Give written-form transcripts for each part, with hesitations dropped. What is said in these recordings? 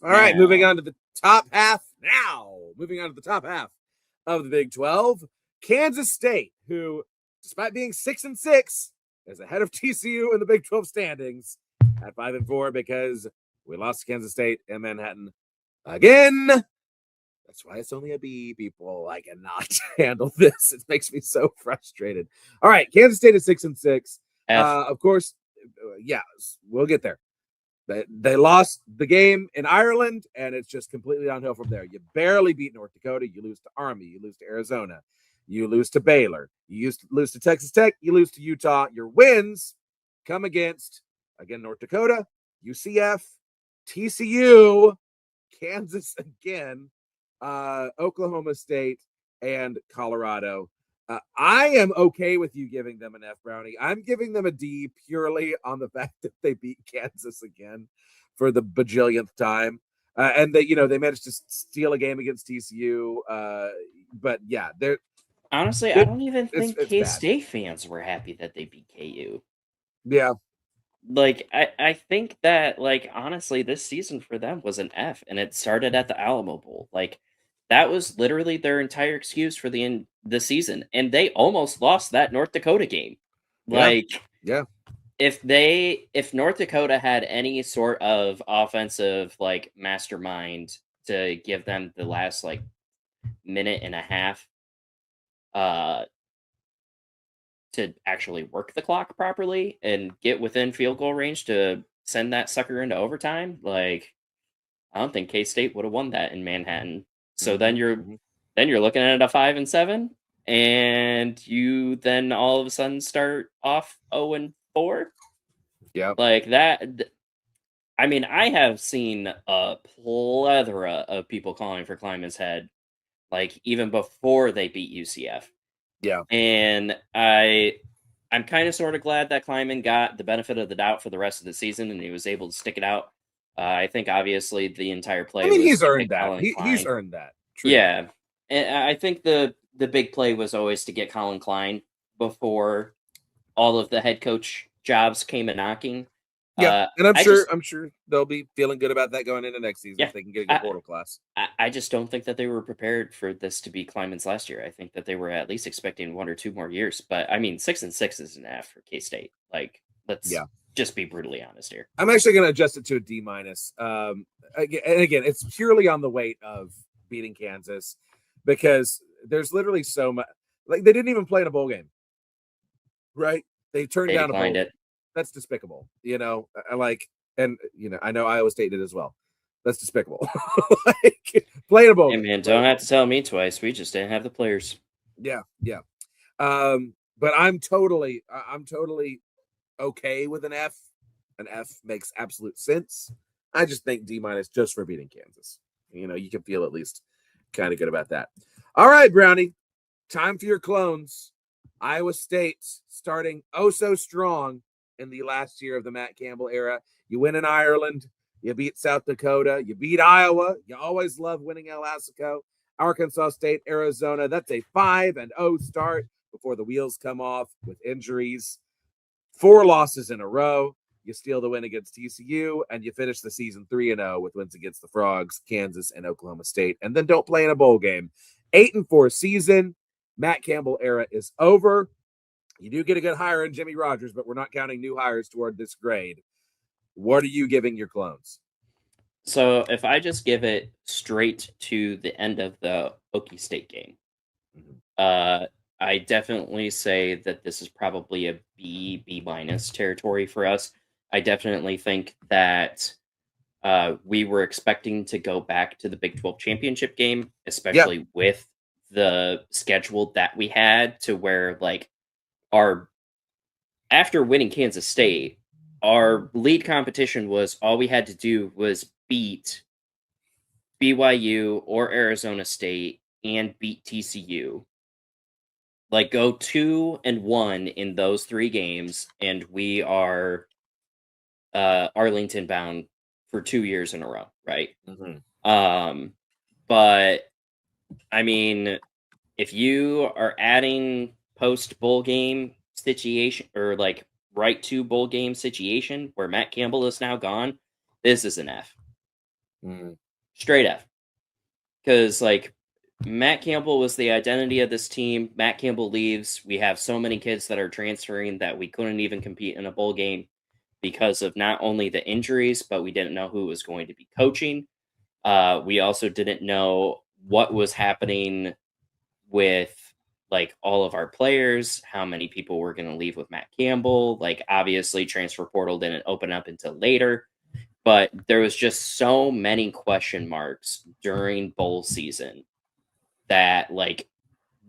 All right, moving on to the top half now. Moving on to the top half of the Big 12. Kansas State, who, despite being 6-6, is ahead of TCU in the Big 12 standings at 5-4 because we lost to Kansas State in Manhattan again. That's why it's only a B, people. I cannot handle this. It makes me so frustrated. All right, Kansas State is 6-6. Of course, yeah, we'll get there. They lost the game in Ireland, and it's just completely downhill from there. You barely beat North Dakota. You lose to Army. You lose to Arizona. You lose to Baylor. You lose to Texas Tech. You lose to Utah. Your wins come against, again, North Dakota, UCF, TCU, Kansas again, Oklahoma State, and Colorado. I am okay with you giving them an F, Brownie. I'm giving them a D purely on the fact that they beat Kansas again for the bajillionth time. And they managed to steal a game against TCU. But yeah, they're honestly, I don't even think K-State fans were happy that they beat KU. Yeah. Like, I think that, like, honestly, this season for them was an F, and it started at the Alamo Bowl. Like, that was literally their entire excuse for the season, and they almost lost that North Dakota game. Like, yeah. If North Dakota had any sort of offensive, like, mastermind to give them the last, like, minute and a half to actually work the clock properly and get within field goal range to send that sucker into overtime, like, I don't think K-State would have won that in Manhattan. So then you're looking at a 5-7, and you then all of a sudden start off 0-4. Yeah, like that. I mean, I have seen a plethora of people calling for Kleiman's head, like, even before they beat UCF. Yeah. And I'm kind of sort of glad that Kleiman got the benefit of the doubt for the rest of the season and he was able to stick it out. I think obviously the entire play. I mean, he's earned that. He's earned that. Truly. Yeah, and I think the big play was always to get Colin Klein before all of the head coach jobs came a knocking. Yeah, and I'm sure they'll be feeling good about that going into next season if they can get a good portal class. I just don't think that they were prepared for this to be Kleiman's last year. I think that they were at least expecting 1 or 2 more years. But I mean, 6-6 is an F for K-State. Like, let's just be brutally honest here. I'm actually going to adjust it to a D-. And again, it's purely on the weight of beating Kansas because there's literally so much. Like, they didn't even play in a bowl game, right? They turned down a bowl game. That's despicable, and I know Iowa State did as well. That's despicable. Like, playing a bowl. Hey, man, don't have to tell me twice. We just didn't have the players. Yeah. But I'm totally okay with an F. An F makes absolute sense. I just think D- just for beating Kansas. You can feel at least kind of good about that. All right, Brownie, time for your clones. Iowa State starting so strong in the last year of the Matt Campbell era. You win in Ireland. You beat South Dakota. You beat Iowa. You always love winning El Assico. Arkansas State, Arizona. That's a 5-0 start before the wheels come off with injuries. 4 losses in a row. You steal the win against TCU, and you finish the season 3-0 with wins against the Frogs, Kansas, and Oklahoma State, and then don't play in a bowl game. 8-4 season. Matt Campbell era is over. You do get a good hire in Jimmy Rogers, but we're not counting new hires toward this grade. What are you giving your clones? So if I just give it straight to the end of the Okie State game, I definitely say that this is probably a B- territory for us. I definitely think that we were expecting to go back to the Big 12 championship game, especially with the schedule that we had, to where, like, after winning Kansas State, our lead competition was all we had to do was beat BYU or Arizona State and beat TCU. Like, go 2-1 in those 3 games, and we are Arlington bound for 2 years in a row, right? But I mean, if you are adding post bowl game situation, or like right to bowl game situation where Matt Campbell is now gone, this is an F. Straight F. Because, like, Matt Campbell was the identity of this team. Matt Campbell leaves. We have so many kids that are transferring that we couldn't even compete in a bowl game because of not only the injuries, but we didn't know who was going to be coaching. We also didn't know what was happening with, like, all of our players, how many people were going to leave with Matt Campbell. Like, obviously, transfer portal didn't open up until later. But there was just so many question marks during bowl season that, like,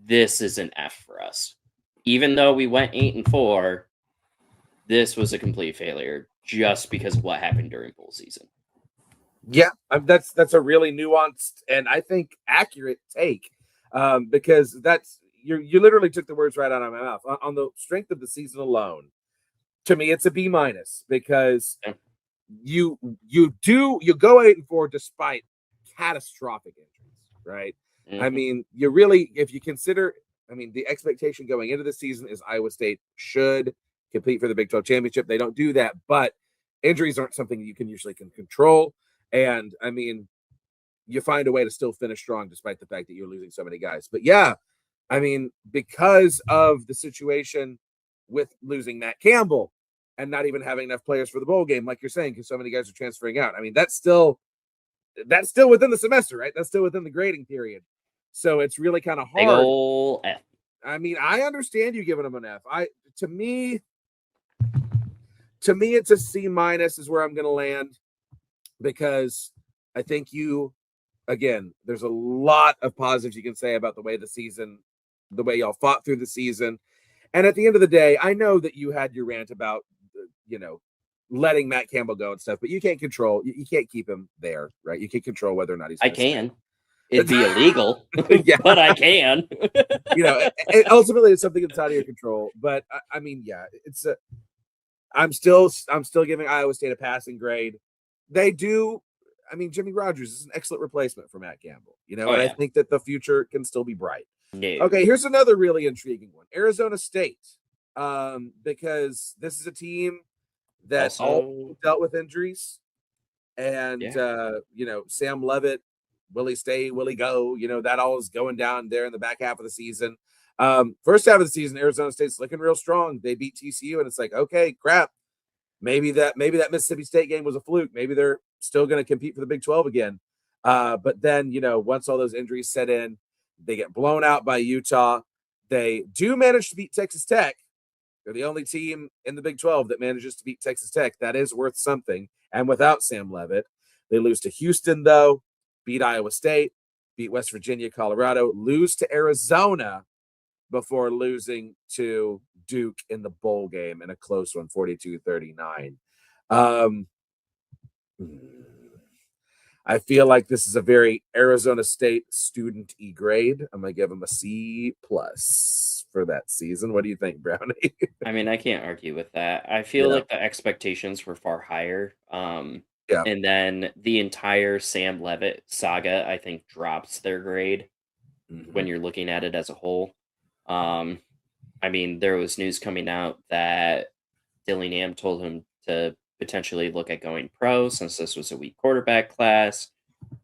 this is an F for us. Even though we went 8-4, this was a complete failure just because of what happened during bowl season. Yeah, that's a really nuanced and I think accurate take, because that's you literally took the words right out of my mouth. On the strength of the season alone, to me, it's a B minus because Yeah. you go 8-4 despite catastrophic injuries, right? I mean, you really, if you consider, I mean, the expectation going into the season is Iowa State should compete for the Big 12 championship. They don't do that, but injuries aren't something you can usually control. And I mean, you find a way to still finish strong despite the fact that you're losing so many guys. But yeah, I mean, because of the situation with losing Matt Campbell and not even having enough players for the bowl game, like you're saying, because so many guys are transferring out. I mean, that's still within the semester, right? That's still within the grading period. So it's really kind of hard. Big ol' F. I mean, I understand you giving them an F. To me, it's a C minus is where I'm going to land, because I think again, there's a lot of positives you can say about the way y'all fought through the season. And at the end of the day, I know that you had your rant about, letting Matt Campbell go and stuff, but you can't control, you can't keep him there, right? You can't control whether or not he's I can. It'd be illegal, yeah. but I can. Ultimately, it's something that's out of your control. But I mean, yeah, I'm still giving Iowa State a passing grade. They do. I mean, Jimmy Rogers is an excellent replacement for Matt Campbell, and I think that the future can still be bright. No. Okay, here's another really intriguing one. Arizona State, because this is a team that also dealt with injuries, and Sam Levitt, will he stay? Will he go? That all is going down there in the back half of the season. First half of the season, Arizona State's looking real strong. They beat TCU, and it's like, okay, crap. Maybe that Mississippi State game was a fluke. Maybe they're still going to compete for the Big 12 again. But then, once all those injuries set in, they get blown out by Utah. They do manage to beat Texas Tech. They're the only team in the Big 12 that manages to beat Texas Tech. That is worth something. And without Sam Levitt, they lose to Houston, though, beat Iowa State, beat West Virginia, Colorado, lose to Arizona before losing to Duke in the bowl game in a close one, 42-39. I feel like this is a very Arizona State student-y grade. I'm going to give them a C+ for that season. What do you think, Brownie? I mean, I can't argue with that. I feel like the expectations were far higher. And then the entire Sam Levitt saga, I think, drops their grade when you're looking at it as a whole. I mean, there was news coming out that Dillingham told him to potentially look at going pro since this was a weak quarterback class.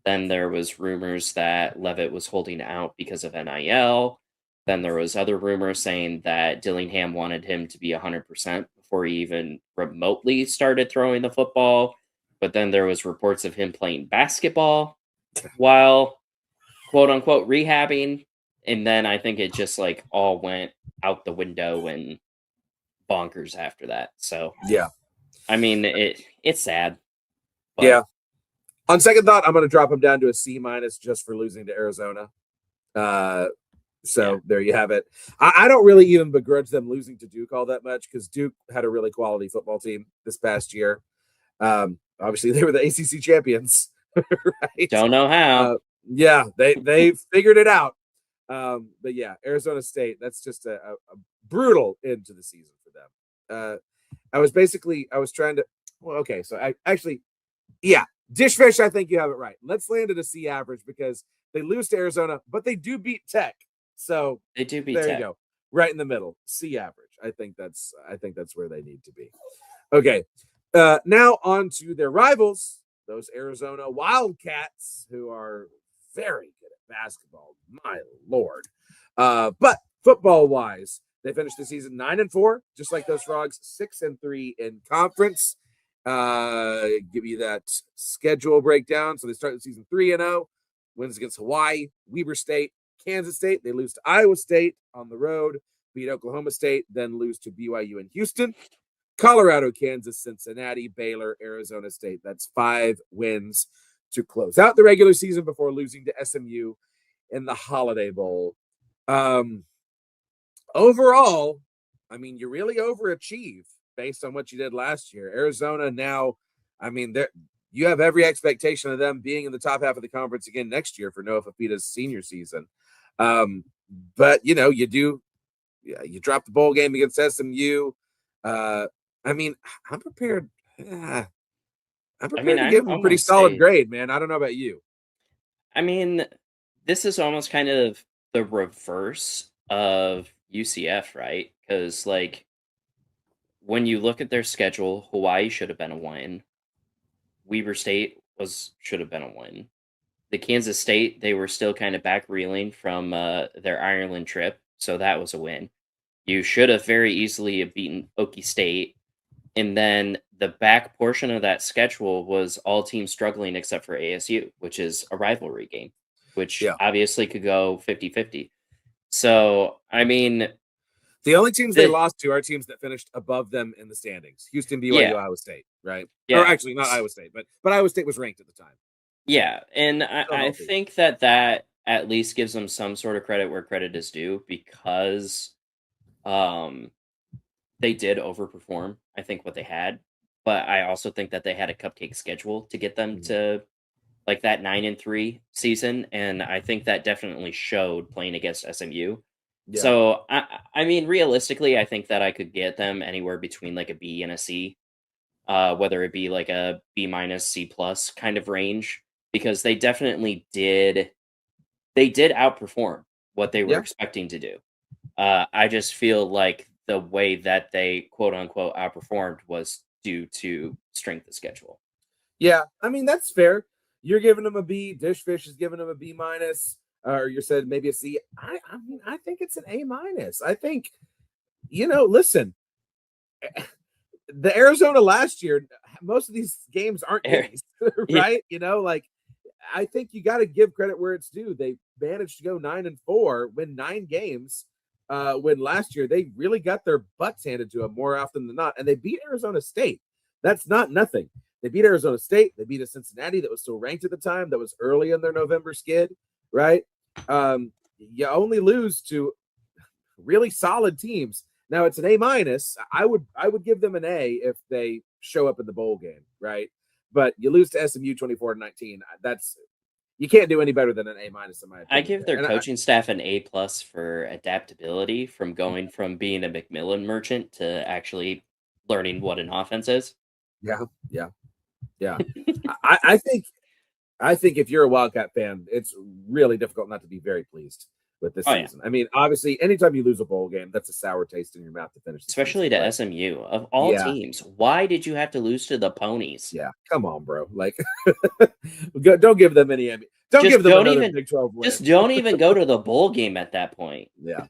Then there was rumors that Levitt was holding out because of NIL. Then there was other rumors saying that Dillingham wanted him to be 100% before he even remotely started throwing the football. But then there was reports of him playing basketball while, quote unquote, rehabbing. And then I think it just like all went out the window and bonkers after that. So yeah, I mean, it's sad. But... yeah. On second thought, I'm going to drop him down to a C- just for losing to Arizona. There you have it. I don't really even begrudge them losing to Duke all that much because Duke had a really quality football team this past year. Obviously, they were the ACC champions. Right? Don't know how. Yeah, they figured it out. But yeah, Arizona State, that's just a brutal end to the season for them. I was trying to, so I actually, Dishfish, I think you have it right. Let's land at a C average because they lose to Arizona, but they do beat Tech. So they do beat Tech. There you go. Right in the middle. C average. I think that's where they need to be. Okay. Now on to their rivals, those Arizona Wildcats, who are very good at basketball. My Lord. But football-wise, they finished the season 9-4, just like those Frogs, 6-3 in conference. Give you that schedule breakdown. So they start the season 3-0, wins against Hawaii, Weber State, Kansas State. They lose to Iowa State on the road, beat Oklahoma State, then lose to BYU in Houston, Colorado, Kansas, Cincinnati, Baylor, Arizona State. That's 5 wins to close out the regular season before losing to SMU in the Holiday Bowl. Overall, I mean, you really overachieve based on what you did last year. Arizona now, I mean, you have every expectation of them being in the top half of the conference again next year for Noah Fafita's senior season. But, you drop the bowl game against SMU. I mean, I'm prepared. I'm prepared to give him a pretty solid grade, man. I don't know about you. I mean, this is almost kind of the reverse of UCF, right? Because, like, when you look at their schedule, Hawaii should have been a win. Weber State should have been a win. The Kansas State, they were still kind of back reeling from their Ireland trip, so that was a win. You should have very easily have beaten Okie State. And then the back portion of that schedule was all teams struggling except for ASU, which is a rivalry game, which obviously could go 50-50. So, I mean, the only teams they lost to are teams that finished above them in the standings. Houston, BYU, Iowa State, right? Yeah. Or actually, not Iowa State, but Iowa State was ranked at the time. Yeah, and I think that at least gives them some sort of credit where credit is due, because they did overperform, I think, what they had. But I also think that they had a cupcake schedule to get them to like that 9-3 season, and I think that definitely showed playing against SMU. Yeah. So I mean, realistically, I think that I could get them anywhere between like a B and a C, whether it be like a B minus C plus kind of range, because they definitely did outperform what they were expecting to do. I just feel like the way that they quote unquote outperformed was due to strength of schedule. Yeah, I mean, that's fair. You're giving them a B. Dishfish is giving them a B minus, or you said maybe a C. I mean, I think it's an A minus. I think, listen, the Arizona last year, most of these games aren't A's, right? I think you got to give credit where it's due. They managed to go 9-4, win 9 games. When last year they really got their butts handed to them more often than not, and they beat Arizona State. That's not nothing. They beat Arizona State. They beat a Cincinnati that was still ranked at the time. That was early in their November skid, right? You only lose to really solid teams. Now it's an A minus. I would give them an A if they show up in the bowl game, right? But you lose to SMU 24-19. You can't do any better than an A minus in my opinion. I give their coaching staff an A plus for adaptability, from going from being a McMillan merchant to actually learning what an offense is. Yeah. I think if you're a Wildcat fan, it's really difficult not to be very pleased with this season. Yeah. I mean, obviously, anytime you lose a bowl game, that's a sour taste in your mouth to finish. Especially to SMU. Of all teams, why did you have to lose to the Ponies? Yeah, come on, bro. Like, don't give them any. Don't give them another Big 12 win. Just don't even go to the bowl game at that point. Yeah.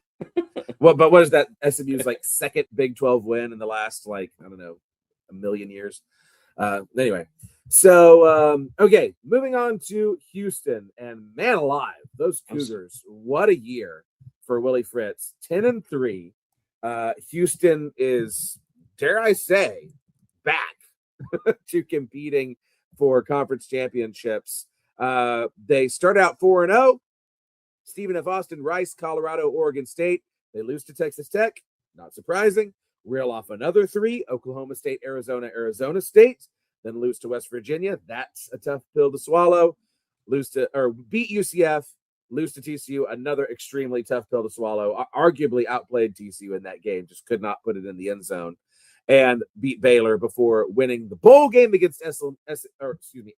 Well, but what is that? SMU's like second Big 12 win in the last, like, I don't know, a million years. Anyway. So, okay, moving on to Houston, and man alive, those Cougars, what a year for Willie Fritz. 10-3. Houston is, dare I say, back to competing for conference championships. They start out 4-0. Stephen F. Austin, Rice, Colorado, Oregon State. They lose to Texas Tech. Not surprising. Reel off another 3. Oklahoma State, Arizona, Arizona State. Then lose to West Virginia. That's a tough pill to swallow. Beat UCF, lose to TCU, another extremely tough pill to swallow. Arguably outplayed TCU in that game, just could not put it in the end zone. And beat Baylor before winning the bowl game against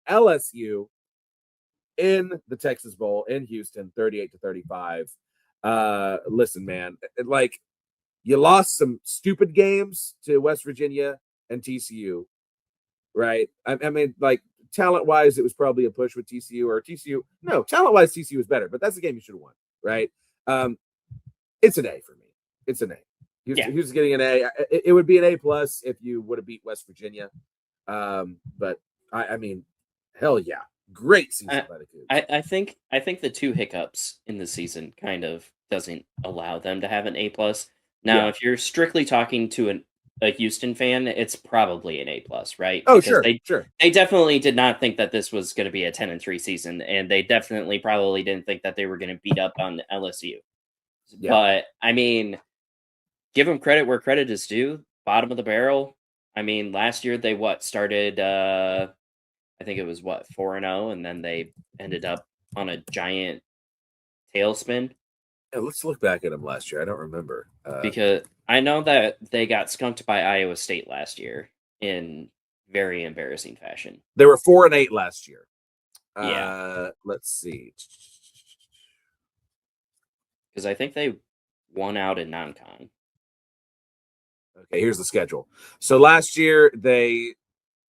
LSU in the Texas Bowl in Houston, 38-35. Listen, man, like, you lost some stupid games to West Virginia and TCU. Right. I mean, like, talent wise, it was probably a push with TCU or TCU. No, talent wise, TCU was better, but that's the game you should have won, right? It's an A for me. It's an A. Houston's getting an A. It would be an A plus if you would have beat West Virginia. But I mean, hell yeah, great season by the Cougs. I think the two hiccups in the season kind of doesn't allow them to have an A plus. Now, if you're strictly talking to a Houston fan, it's probably an A plus, right? Oh, Because sure. they definitely did not think that this was going to be a 10-3 season, and they definitely probably didn't think that they were going to beat up on LSU. Yeah. But I mean, give them credit where credit is due. Bottom of the barrel. I mean, last year they started. I think it was 4-0, and then they ended up on a giant tailspin. Yeah, let's look back at them last year. I don't remember Because I know that they got skunked by Iowa State last year in very embarrassing fashion. They were 4-8 last year. Yeah. Let's see. Because I think they won out in non-con. Okay, here's the schedule. So last year they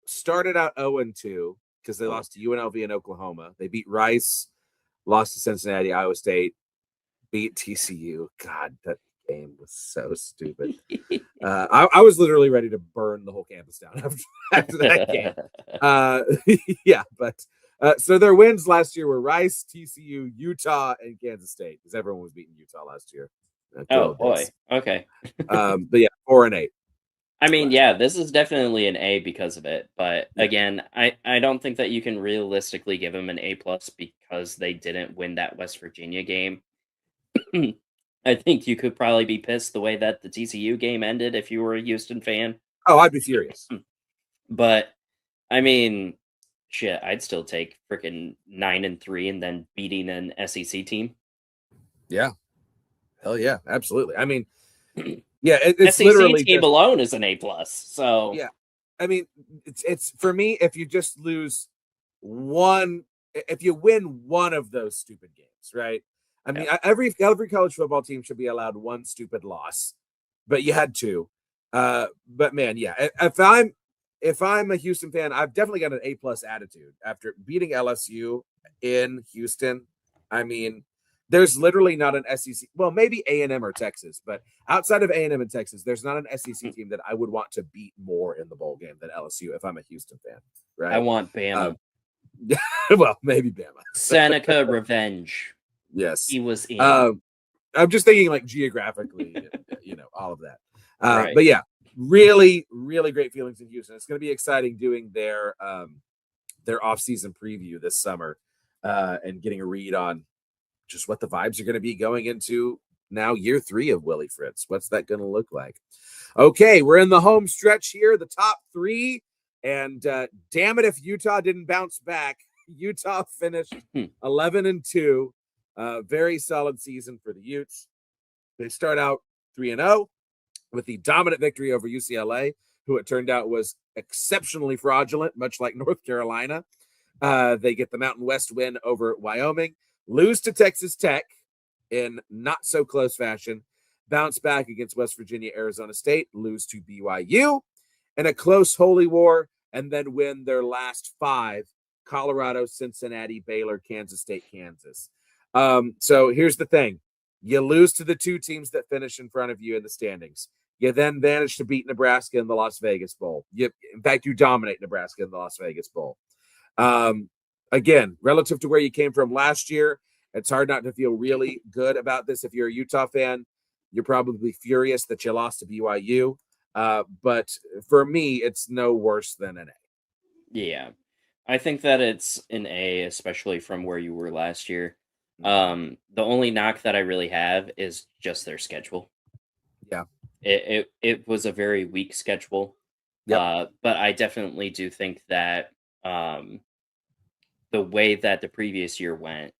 started out 0-2 because they lost to UNLV and Oklahoma. They beat Rice, lost to Cincinnati, Iowa State, beat TCU. God, that game was so stupid. I was literally ready to burn the whole campus down after that game. Yeah, but so their wins last year were Rice, TCU, Utah, and Kansas State because everyone was beating Utah last year. Oh boy. Okay. But yeah, 4-8. I mean, yeah, this is definitely an A because of it. But again, I don't think that you can realistically give them an A plus because they didn't win that West Virginia game. I think you could probably be pissed the way that the TCU game ended if you were a Houston fan. Oh, I'd be furious. But I mean, shit, I'd still take freaking 9-3 and then beating an SEC team. Yeah. Hell yeah, absolutely. I mean, yeah, it's SEC literally team alone is an A plus. So yeah, I mean, it's for me. If you just lose one, if you win one of those stupid games, right? I mean, every college football team should be allowed one stupid loss, but you had two. But man, yeah, if I'm a Houston fan, I've definitely got an A plus attitude after beating LSU in Houston. I mean, there's literally not an SEC. Well, maybe A&M or Texas, but outside of A&M and Texas, there's not an SEC team that I would want to beat more in the bowl game than LSU if I'm a Houston fan. Right? I want Bama. Well, maybe Bama. Seneca revenge. Yes, he was in. I'm just thinking like geographically, all of that. Right. But yeah, really, really great feelings in Houston. It's going to be exciting doing their off-season preview this summer and getting a read on just what the vibes are going to be going into now year 3 of Willie Fritz. What's that going to look like? Okay, we're in the home stretch here, the top 3. And damn it if Utah didn't bounce back. Utah finished 11-2. Very solid season for the Utes. They start out 3-0 with the dominant victory over UCLA, who it turned out was exceptionally fraudulent, much like North Carolina. They get the Mountain West win over Wyoming, lose to Texas Tech in not so close fashion, bounce back against West Virginia, Arizona State, lose to BYU in a close holy war, and then win their last 5: Colorado, Cincinnati, Baylor, Kansas State, Kansas. So here's the thing. You lose to the 2 teams that finish in front of you in the standings. You then manage to beat Nebraska in the Las Vegas Bowl. In fact, you dominate Nebraska in the Las Vegas Bowl. Again, relative to where you came from last year, it's hard not to feel really good about this. If you're a Utah fan, you're probably furious that you lost to BYU. But for me, it's no worse than an A. Yeah. I think that it's an A, especially from where you were last year. The only knock that I really have is just their schedule. Yeah. It was a very weak schedule. Yep. But I definitely do think that the way that the previous year went,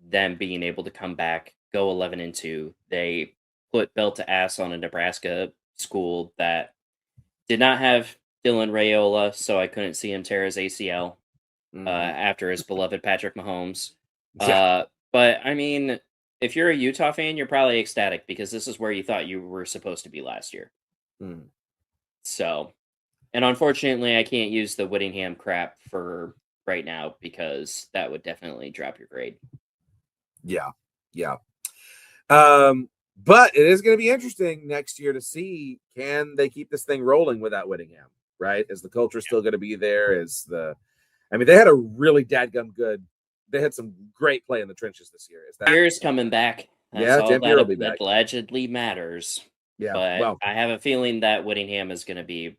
them being able to come back, go 11-2, they put belt to ass on a Nebraska school that did not have Dylan Raiola, so I couldn't see him tear his ACL after his beloved Patrick Mahomes. Yeah. But I mean, if you're a Utah fan, you're probably ecstatic because this is where you thought you were supposed to be last year. So, and unfortunately, I can't use the Whittingham crap for right now because that would definitely drop your grade. Yeah. But it is going to be interesting next year to see, can they keep this thing rolling without Whittingham, right? Is the culture still going to be there? They had a really dadgum good, they had some great play in the trenches this year. Is that Pierre's coming back. That's Yeah, all Tim Pierre will be that back. allegedly matters. Yeah, But well, I have a feeling that Whittingham is going to be.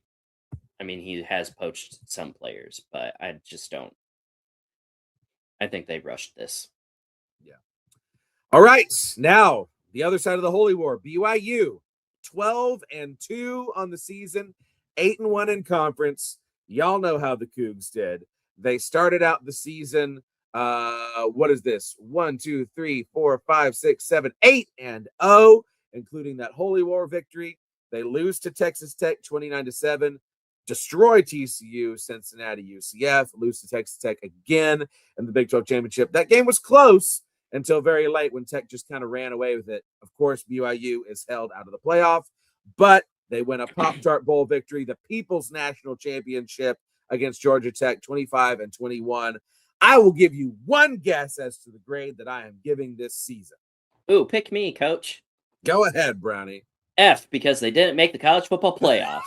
I mean, he has poached some players, but I just don't. I think they rushed this. yeah. All right, now the other side of the holy war, BYU, 12-2 on the season, 8-1 in conference. Y'all know how the Cougs did. They started out the season. What is this? 1, 2, 3, 4, 5, 6, 7, 8-0, including that holy war victory. They lose to Texas Tech 29-7. Destroy TCU, Cincinnati, UCF. Lose to Texas Tech again in the Big 12 championship. That game was close until very late when Tech just kind of ran away with it. Of course, BYU is held out of the playoff, but they win a Pop-Tart Bowl victory, the People's National Championship against Georgia Tech, 25-21. I will give you one guess as to the grade that I am giving this season. Ooh, pick me, coach. Go ahead, Brownie. F, because they didn't make the college football playoffs.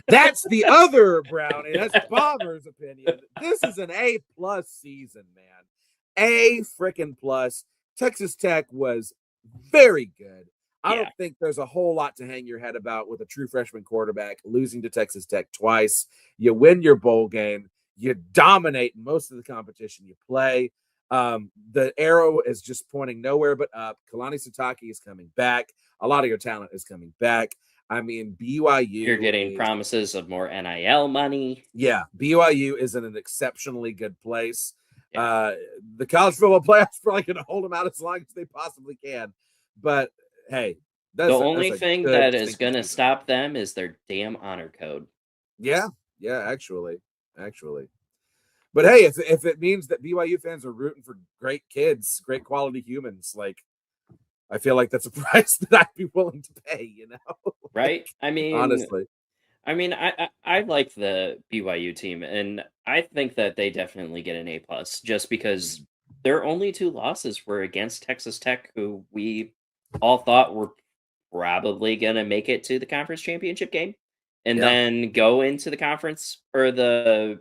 That's the other Brownie. That's Bomber's opinion. This is an A+ season, man. A freaking plus. Texas Tech was very good. I don't think there's a whole lot to hang your head about with a true freshman quarterback losing to Texas Tech twice. You win your bowl game. You dominate most of the competition you play. The arrow is just pointing nowhere but up. Kalani Sitake is coming back. A lot of your talent is coming back. I mean, BYU. You're getting promises of more NIL money. Yeah, BYU is in an exceptionally good place. The college football playoffs are probably going to hold them out as long as they possibly can. But hey, the only thing that is going to stop them is their damn honor code. Yeah, actually. But hey, if it means that BYU fans are rooting for great kids, great quality humans, like, I feel like that's a price that I'd be willing to pay, Right? I mean, honestly. I like the BYU team, and I think that they definitely get an A+, just because their only 2 losses were against Texas Tech, who we all thought were probably going to make it to the conference championship game, and then go into the conference or the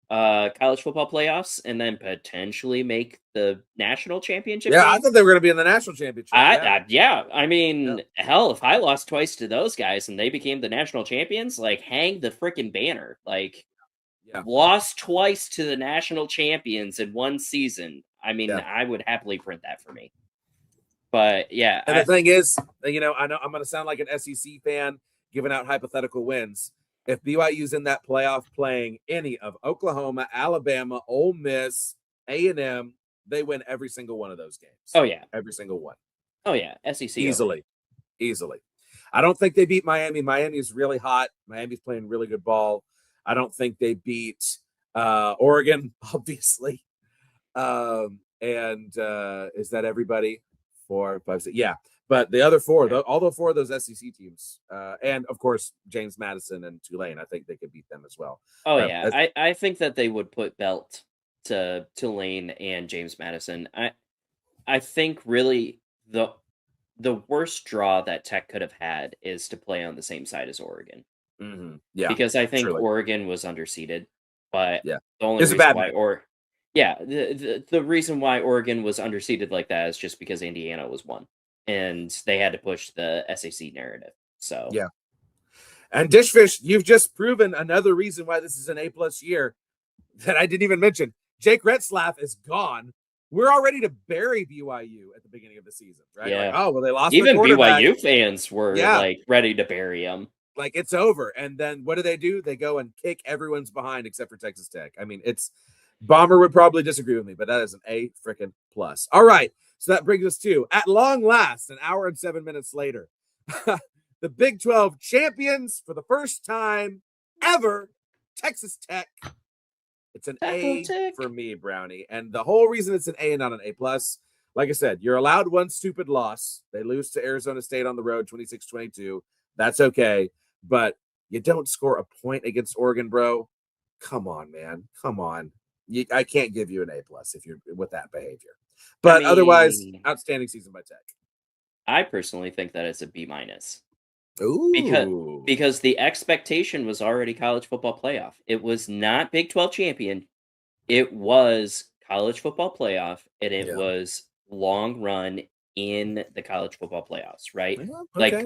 college football playoffs, and then potentially make the national championship game. I thought they were going to be in the national championship. I mean, hell, if I lost twice to those guys and they became the national champions, like, hang the freaking banner. Like, lost twice to the national champions in one season. I mean, I would happily print that for me. But yeah, and the thing is, I know I'm going to sound like an SEC fan giving out hypothetical wins. If BYU's in that playoff playing any of Oklahoma, Alabama, Ole Miss, A&M, they win every single one of those games. Oh, yeah. Every single one. Oh, yeah. SEC. Easily. I don't think they beat Miami. Miami is really hot. Miami's playing really good ball. I don't think they beat Oregon, obviously. Is that everybody? 4, 5, 6. Yeah. But the other 4, all the 4 of those SEC teams, and of course James Madison and Tulane, I think they could beat them as well. Oh yeah, I think that they would put belt to Tulane and James Madison. I think really the worst draw that Tech could have had is to play on the same side as Oregon. Mm-hmm. Yeah, because I think Oregon was underseeded, but the only reason why the reason why Oregon was underseeded like that is just because Indiana was 1. And they had to push the SAC narrative. So yeah. And Dishfish, you've just proven another reason why this is an A+ year that I didn't even mention. Jake Retzlaff is gone. We're all ready to bury BYU at the beginning of the season, right? Yeah. Like, oh well, they lost. Even BYU fans were like ready to bury him. Like, it's over. And then what do? They go and kick everyone's behind except for Texas Tech. I mean, Bomber would probably disagree with me, but that is an A freaking plus. All right. So that brings us to, at long last, an hour and 7 minutes later, the Big 12 champions for the first time ever, Texas Tech. It's an A for me, Brownie. And the whole reason it's an A and not an A+, like I said, you're allowed one stupid loss. They lose to Arizona State on the road, 26-22. That's okay. But you don't score a point against Oregon, bro. come on, man. Come on. I can't give you an A+ if you're with that behavior. But otherwise, outstanding season by Tech. I personally think that it's a B-. Ooh. Because the expectation was already college football playoff. It was not Big 12 champion. It was college football playoff, and it was long run in the college football playoffs, right? Yeah, Like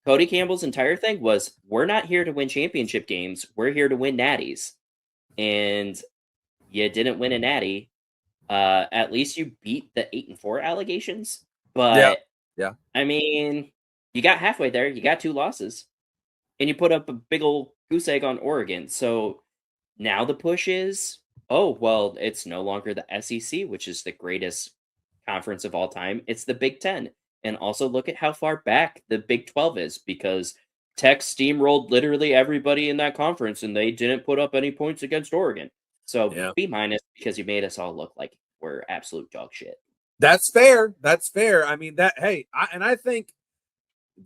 Cody Campbell's entire thing was, we're not here to win championship games. We're here to win natties. And you didn't win a natty. At least you beat the 8-4 allegations. But yeah. I mean, you got halfway there. You got 2 losses. And you put up a big old goose egg on Oregon. So now the push is, oh, well, it's no longer the SEC, which is the greatest conference of all time. It's the Big Ten. And also look at how far back the Big 12 is, because Tech steamrolled literally everybody in that conference, and they didn't put up any points against Oregon. So B- because you made us all look like we're absolute dog shit. That's fair. That's fair. I mean, I think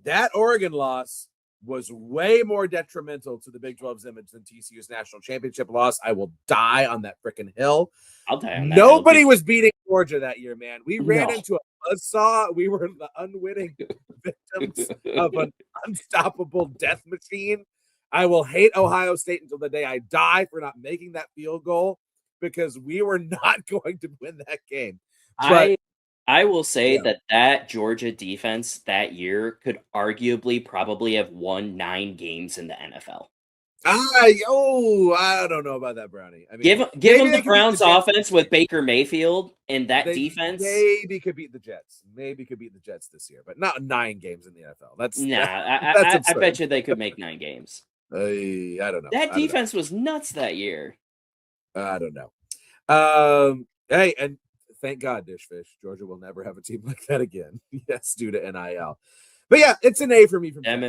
that Oregon loss was way more detrimental to the Big 12's image than TCU's national championship loss. I will die on that freaking hill. I'll die on that Nobody hill. was beating Georgia that year, man. We ran into a buzzsaw. We were the unwitting victims of an unstoppable death machine. I will hate Ohio State until the day I die for not making that field goal, because we were not going to win that game. But I will say that Georgia defense that year could arguably probably have won 9 games in the NFL. I don't know about that, Brownie. I mean, give them the Browns offense with Baker Mayfield and that defense. Maybe could beat the Jets. Maybe could beat the Jets this year, but not 9 games in the NFL. I bet you they could make 9 games. I don't know. That defense was nuts that year. I don't know. Hey, and thank God, Dishfish, Georgia will never have a team like that again. Yes, due to NIL. But yeah, it's an A for me from Tech.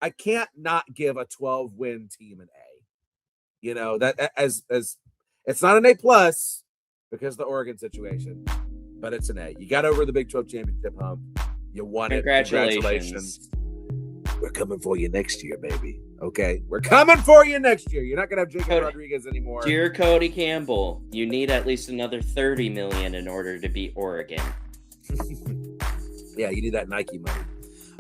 I can't not give a 12-win team an A. You know, that as it's not an A+ because of the Oregon situation, but it's an A. You got over the Big 12 championship hump. You won it. Congratulations. We're coming for you next year, baby. Okay? We're coming for you next year. You're not going to have Jacob Rodriguez anymore. Dear Cody Campbell, you need at least another $30 million in order to beat Oregon. Yeah, you need that Nike money.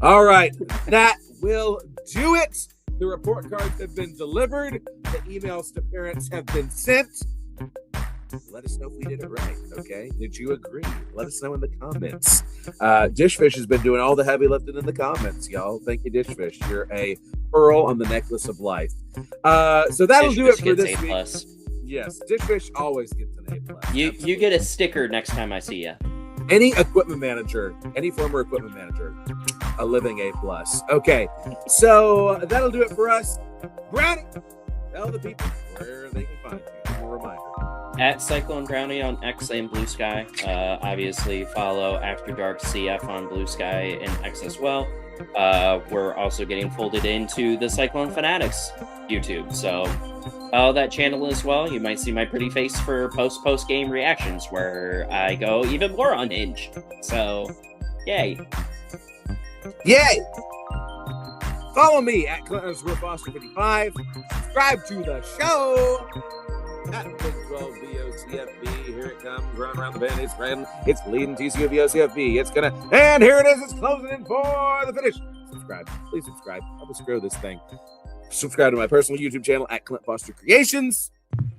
All right. That will do it. The report cards have been delivered. The emails to parents have been sent. Let us know if we did it right, okay? Did you agree? Let us know in the comments. Dishfish has been doing all the heavy lifting in the comments, y'all. Thank you, Dishfish. You're a pearl on the necklace of life. So that'll do it for this week. Yes, Dishfish always gets an A+. You get a sticker next time I see you. Any equipment manager, any former equipment manager, a living A+. Okay, so that'll do it for us. Brownie, tell the people where they can find you. One more reminder. At Cyclone Brownie on X and Blue Sky. Obviously, follow After Dark CF on Blue Sky and X as well. We're also getting folded into the Cyclone Fanatics YouTube, so follow that channel as well. You might see my pretty face for post game reactions, where I go even more unhinged. So, yay! Follow me at Clinton_Foster55. Subscribe to the show at Big 12 VOCFB. Here it comes, running around the bend. It's ran. It's leading TCU VOCFB. It's gonna, and here it is. It's closing in for the finish. Subscribe, please subscribe. Help us grow this thing. Subscribe to my personal YouTube channel at Clint Foster Creations.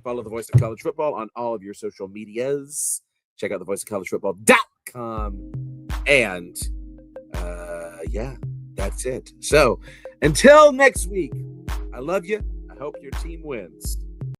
Follow the Voice of College Football on all of your social medias. Check out thevoiceofcollegefootball.com. And that's it. So until next week, I love you. I hope your team wins.